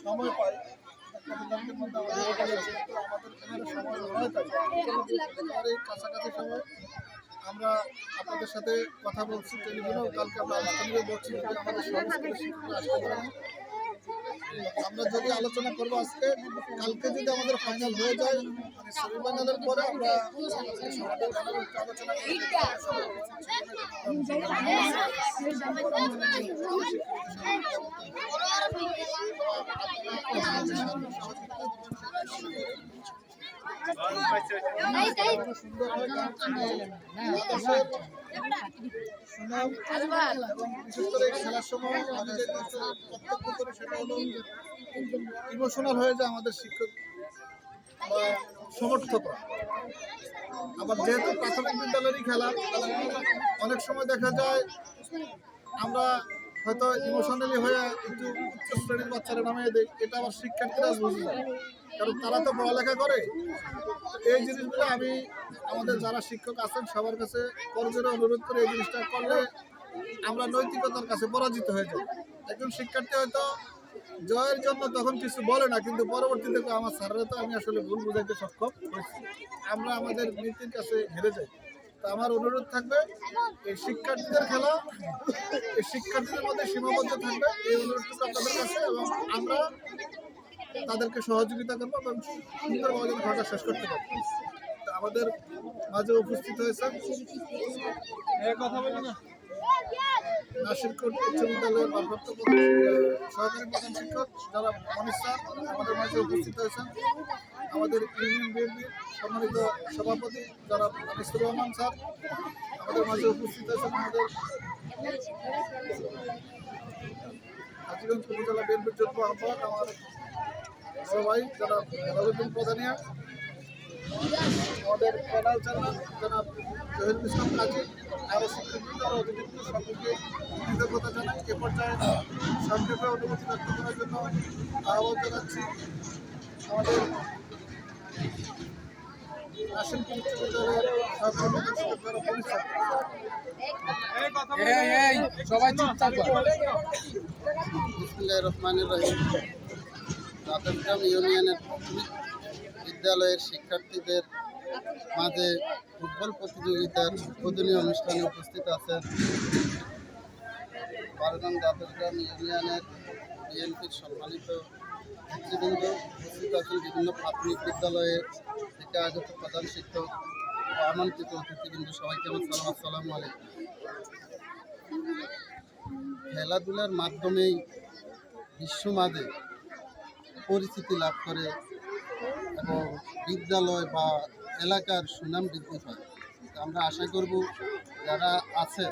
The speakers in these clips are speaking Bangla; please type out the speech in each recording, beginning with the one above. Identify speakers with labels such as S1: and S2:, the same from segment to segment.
S1: সময় পাই কাছাকাছি সময় আমরা আপনাদের সাথে কথা বলছি টেলিফোনেও। কালকে আমরা আলোচনা বলছি আমাদের সংস্কৃতি শিক্ষা আসতে পারেন। আমরা যদি আলোচনা করবো আজকে, কালকে যদি আমাদের ফাইনাল হয়ে যায়, সেমিফাইনালের পরে আমরা আলোচনা খেলার সময় আমাদের বক্তব্য করে সেটা হলো ইমোশনাল হয়ে যায় আমাদের শিক্ষক বা সমর্থকরা। আবার যেহেতু প্রাথমিক বিদ্যালয়েরই খেলা, অনেক সময় দেখা যায় আমরা হয়তো ইমোশনালি হয়ে একটু উচ্চ শ্রেণীর বাচ্চারা নামিয়ে দেয়। এটা আবার শিক্ষার্থীরা বুঝে যায়, কারণ তারা তো পড়ালেখা করে। এই জিনিসগুলো আমি আমাদের যারা শিক্ষক আছেন সবার কাছে করজোরে অনুরোধ করে এই জিনিসটা করলে আমরা নৈতিকতার কাছে পরাজিত হয়ে যাই। একজন শিক্ষার্থী হয়তো জয়ের জন্য তখন কিছু বলে না, কিন্তু পরবর্তীতে আমার স্যাররা তো আমি আসলে ভুল বুঝাইতে সক্ষম হয়েছি, আমরা আমাদের নীতির কাছে হেরে যাই। তো আমার অনুরোধ থাকবে, এই শিক্ষার্থীদের খেলা এই শিক্ষার্থীদের মধ্যে সীমাবদ্ধ থাকবে, এই অনুরোধটুকু আপনাদের কাছে, এবং আমরা তাদেরকে সহযোগিতা করবো এবং সুন্দরভাবে খেলাটা শেষ করতে পারবো। তো আমাদের মাঝে উপস্থিত হয়েছেন নাসিরকোট উচ্চ বিদ্যালয়ের ভারপ্রাপ্ত সহকারী প্রধান শিক্ষক যারা মনির স্যার আমাদের মাঝে উপস্থিত হয়েছেন, আমাদের ইউনিয়ন বিএনপির সম্মানিত সভাপতি যারা আনিসুর রহমান স্যার আমাদের মাঝে উপস্থিত হয়েছেন, আমাদের হাজীগঞ্জ উপজেলা বিএনপির যুগ্ম আহ্বায়ক আমার বড় ভাই যারা রবিউদ্দিন প্রধানিয়া, আমাদের প্যানেল চেয়ারম্যান জনাব জহিরুল ইসলাম কাজী, আরও শিক্ষার্থী আরও অতিথিবৃন্দ সকলকে কৃতজ্ঞতা জানাই। এ পর্যায়ে সংক্ষেপে অনুমতি ব্যক্ত করার জন্য আহ্বান জানাচ্ছি আমাদের নাসিরকোট উচ্চ বিদ্যালয়ের সহকারী শিক্ষকরা পরিচয়। বিসমিল্লাহির রহমানির রহিম। রাতেরগ্রাম ইউনিয়নের প্রাথমিক বিদ্যালয়ের শিক্ষার্থীদের মাঝে ফুটবল প্রতিযোগিতার উদ্বোধনী অনুষ্ঠানে উপস্থিত আছেন বারগান রাতেরগ্রাম ইউনিয়নের বিএনপির সম্মানিত নেতৃবৃন্দ, উপস্থিত আছেন বিভিন্ন প্রাথমিক বিদ্যালয়ে থেকে আগত প্রধান শিক্ষক ও আমন্ত্রিত অতিথিবৃন্দ, সবাইকে আমার সালাম, আসসালামু আলাইকুম। খেলাধুলার মাধ্যমেই বিশ্ব মাঝে পরিচিতি লাভ করে এবং বিদ্যালয় বা এলাকার সুনাম বৃদ্ধি পায়। আমরা আশা করব যারা আছে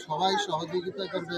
S1: সবাই সহযোগিতা করবে।